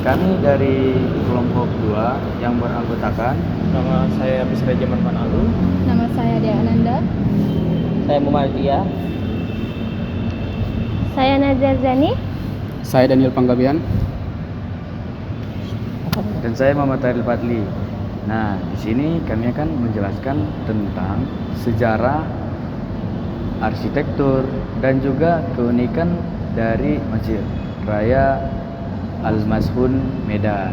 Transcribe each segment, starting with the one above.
Kami dari kelompok 2 yang beranggotakan Nama saya Bisra Jaman Manalu. Nama saya Dea Ananda. Saya Muhammadiyah. Saya Nazar Zani. Saya Daniel Panggabean. dan saya Muhammad Taril Fadli. Nah, di sini kami akan menjelaskan tentang sejarah, arsitektur, dan juga keunikan dari Masjid Raya Al-Mashun Medan.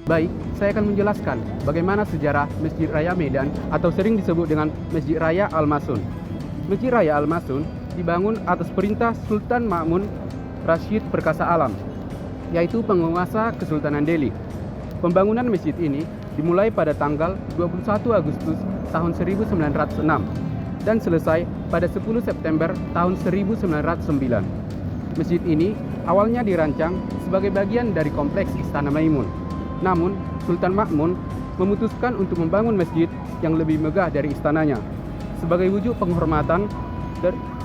Baik, saya akan menjelaskan bagaimana sejarah Masjid Raya Medan atau sering disebut dengan Masjid Raya Al-Mashun. Masjid Raya Al-Mashun dibangun atas perintah Sultan Ma'mun Rashid Perkasa Alam, yaitu penguasa Kesultanan Delhi. Pembangunan masjid ini dimulai pada tanggal 21 Agustus tahun 1906 dan selesai pada 10 September tahun 1909. Masjid ini awalnya dirancang sebagai bagian dari kompleks Istana Maimun. Namun, Sultan Ma'mun memutuskan untuk membangun masjid yang lebih megah dari istananya sebagai wujud penghormatan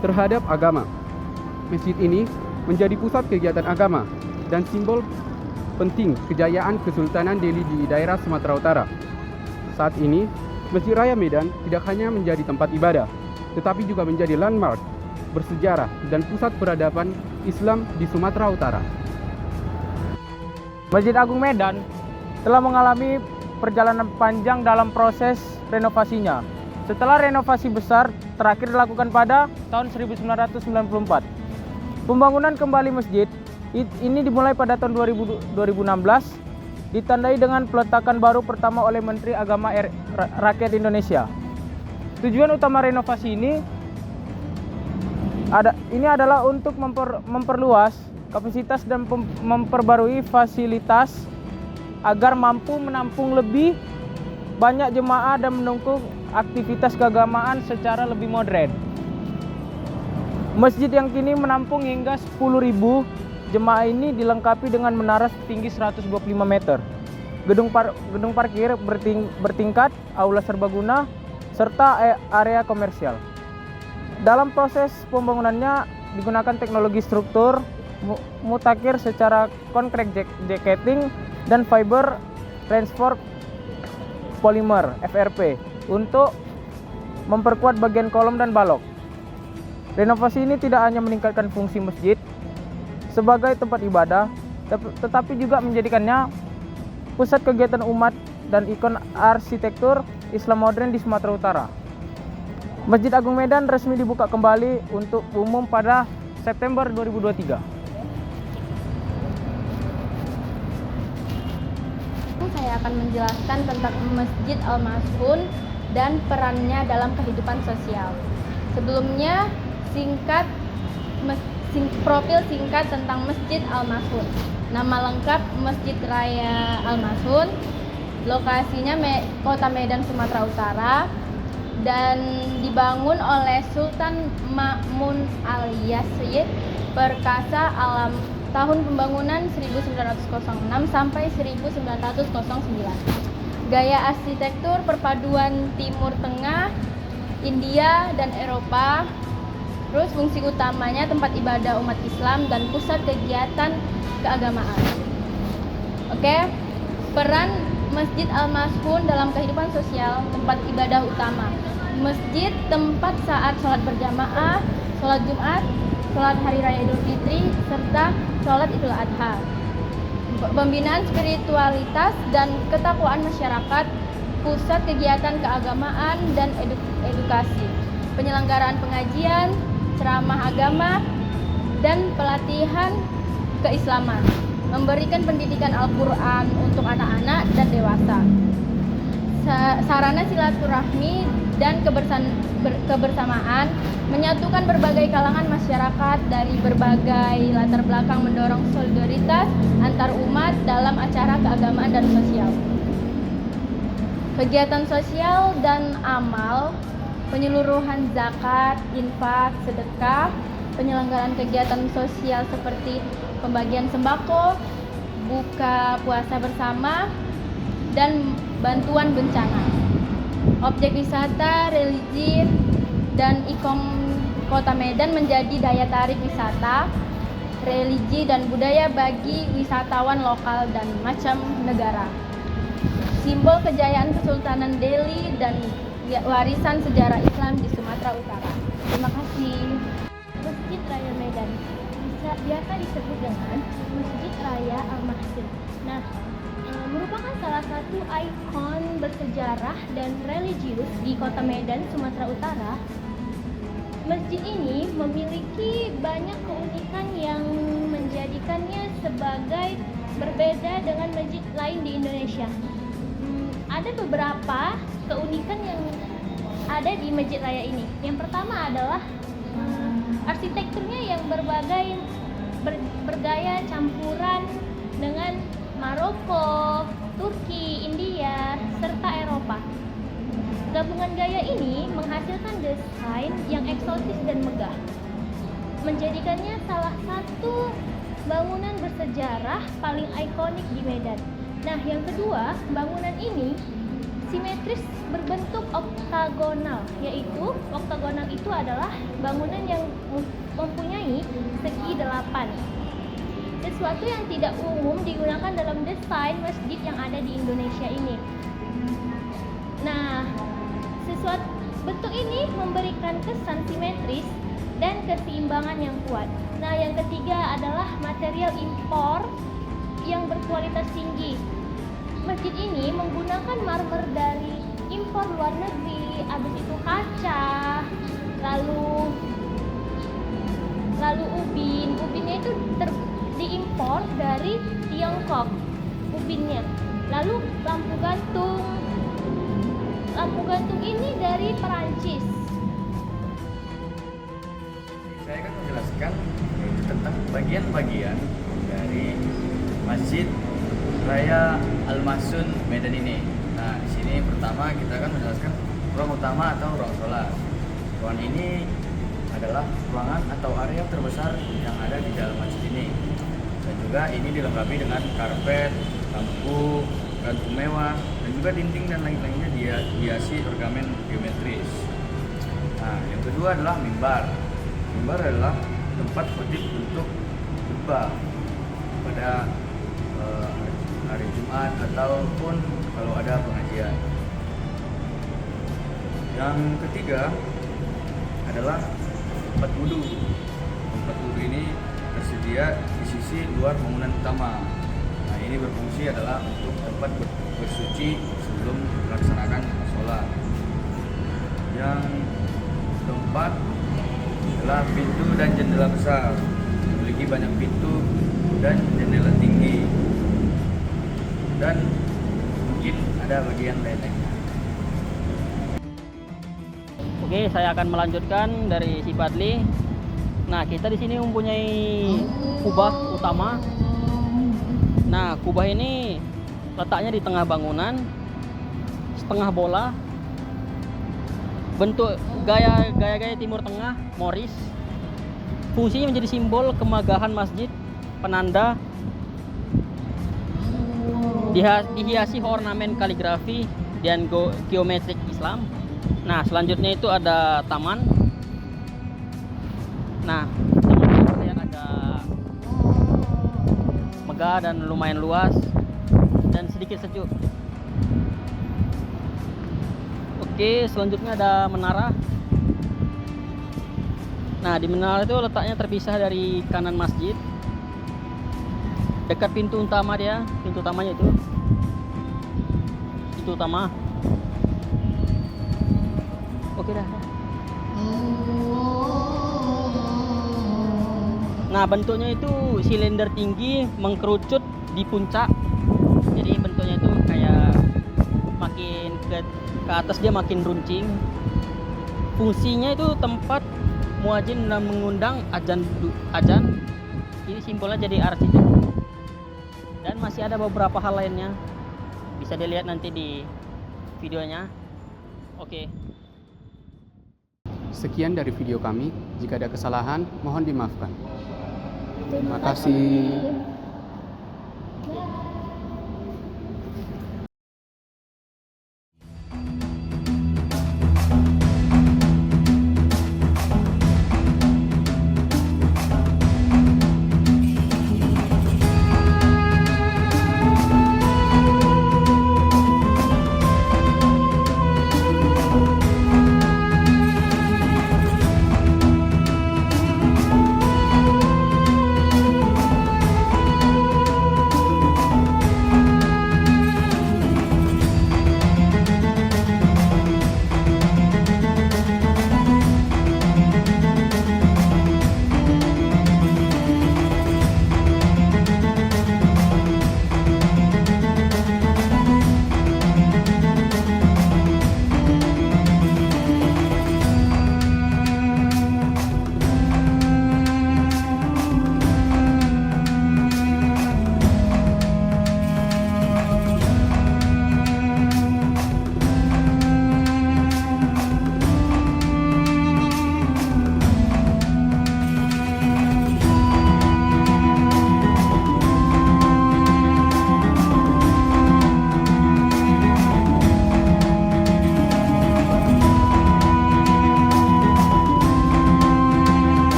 terhadap agama. Masjid ini menjadi pusat kegiatan agama dan simbol penting kejayaan Kesultanan Delhi di daerah Sumatera Utara. Saat ini, Masjid Raya Medan tidak hanya menjadi tempat ibadah, tetapi juga menjadi landmark bersejarah dan pusat peradaban Islam di Sumatera Utara. Masjid Agung Medan telah mengalami perjalanan panjang dalam proses renovasinya. Setelah renovasi besar terakhir dilakukan pada tahun 1994. Pembangunan kembali masjid ini dimulai pada tahun 2016, ditandai dengan peletakan baru pertama oleh Menteri Agama Rakyat Indonesia. Tujuan utama renovasi ini adalah untuk memperluas kapasitas dan memperbarui fasilitas agar mampu menampung lebih banyak jemaah dan mendukung aktivitas keagamaan secara lebih modern. Masjid yang kini menampung hingga 10.000 jemaah ini dilengkapi dengan menara setinggi 125 meter, gedung parkir bertingkat, aula serbaguna, serta area komersial. Dalam proses pembangunannya digunakan teknologi struktur mutakhir secara concrete jacketing dan fiber reinforced polymer (FRP) untuk memperkuat bagian kolom dan balok. Renovasi ini tidak hanya meningkatkan fungsi masjid sebagai tempat ibadah, tetapi juga menjadikannya pusat kegiatan umat dan ikon arsitektur Islam modern di Sumatera Utara. Masjid Agung Medan resmi dibuka kembali untuk umum pada September 2023. Saya akan menjelaskan tentang Masjid Al-Mashun dan perannya dalam kehidupan sosial. Sebelumnya, profil singkat tentang Masjid Al-Mashun. Nama lengkap Masjid Raya Al-Mashun, lokasinya Kota Medan, Sumatera Utara, dan dibangun oleh Sultan Ma'mun Al-Rashid Perkasa Alam tahun pembangunan 1906 sampai 1909. Gaya arsitektur perpaduan Timur Tengah, India, dan Eropa. Terus fungsi utamanya tempat ibadah umat Islam dan pusat kegiatan keagamaan. Oke, peran Masjid Al-Mashun dalam kehidupan sosial, tempat ibadah utama. Masjid tempat saat sholat berjamaah, sholat Jumat, sholat Hari Raya Idul Fitri, serta sholat Idul Adha. Pembinaan spiritualitas dan ketakwaan masyarakat, pusat kegiatan keagamaan dan edukasi, penyelenggaraan pengajian, ceramah agama, dan pelatihan keislaman, memberikan pendidikan Al-Quran untuk anak-anak dan dewasa. sarana silaturahmi dan kebersamaan, menyatukan berbagai kalangan masyarakat dari berbagai latar belakang, mendorong solidaritas antar umat dalam acara keagamaan dan sosial. Kegiatan sosial dan amal, penyeluruhan zakat, infak, sedekah, penyelenggaraan kegiatan sosial seperti pembagian sembako, buka puasa bersama, dan bantuan bencana. Objek wisata, religi, dan ikom Kota Medan menjadi daya tarik wisata, religi, dan budaya bagi wisatawan lokal dan macam negara. Simbol kejayaan Kesultanan Delhi dan warisan sejarah Islam di Sumatera Utara. Terima kasih. Masjid Raya Medan biasa disebut dengan Masjid Raya Al-Mahsun. Nah, merupakan salah satu ikon bersejarah dan religius di Kota Medan, Sumatera Utara. Masjid ini memiliki banyak keunikan yang menjadikannya sebagai berbeda dengan masjid lain di Indonesia. Ada beberapa keunikan yang ada di Masjid Raya ini. Yang pertama adalah arsitekturnya yang bergaya campuran dengan Maroko, Turki, India, serta Eropa. Gabungan gaya ini menghasilkan desain yang eksotis dan megah, menjadikannya salah satu bangunan bersejarah paling ikonik di Medan. Nah, yang kedua, bangunan ini simetris berbentuk oktagonal, yaitu oktagonal itu adalah bangunan yang mempunyai segi 8. Sesuatu yang tidak umum digunakan dalam desain masjid yang ada di Indonesia ini. Nah, bentuk ini memberikan kesan simetris dan keseimbangan yang kuat. Nah, yang ketiga adalah material impor yang berkualitas tinggi. Masjid ini menggunakan marmer dari impor luar negeri, habis itu kaca, lalu ubin. Ubinnya itu diimpor dari Tiongkok, ubinnya. Lalu lampu gantung ini dari Perancis. Saya akan menjelaskan yaitu tentang bagian-bagian dari Masjid Raya Al-Mahsun Medan ini. Nah, di sini pertama kita akan menjelaskan ruang utama atau ruang sholat. Ruangan ini adalah ruangan atau area terbesar yang ada di dalam masjid ini. Dan juga ini dilengkapi dengan karpet, lampu, gantung mewah, dan juga dinding dan lain-lainnya dihiasi ornamen geometris. Nah, yang kedua adalah mimbar. Mimbar adalah tempat khotib untuk khutbah pada hari Jumat ataupun kalau ada pengajian. Yang ketiga adalah tempat wudhu. Tempat wudhu ini tersedia di sisi luar bangunan utama. Nah, ini berfungsi adalah untuk tempat bersuci sebelum melaksanakan sholat. Yang keempat adalah pintu dan jendela besar. Memiliki banyak pintu dan jendela tinggi. Dan mungkin ada bagian lain-lainnya. Oke, saya akan melanjutkan dari si Fadli. Nah, kita di sini mempunyai kubah utama. Nah, kubah ini letaknya di tengah bangunan, setengah bola, bentuk gaya Timur Tengah, Moris. Fungsinya menjadi simbol kemegahan masjid, penanda, dihiasi ornamen kaligrafi dan geometrik Islam. Nah, selanjutnya itu ada taman. Nah, taman yang agak megah dan lumayan luas dan sedikit sejuk. Oke, selanjutnya ada menara. Nah, di menara itu letaknya terpisah dari kanan masjid, dekat pintu utama dia. Pintu utamanya itu utama. Oke dah. Nah, bentuknya itu silinder tinggi mengkerucut di puncak. Jadi bentuknya itu kayak makin ke atas dia makin runcing. Fungsinya itu tempat muadzin dan mengundang azan. Ini simbolnya jadi arsitek. Dan masih ada beberapa hal lainnya. Bisa dilihat nanti di videonya. Oke. Sekian dari video kami. Jika ada kesalahan, mohon dimaafkan. Terima kasih.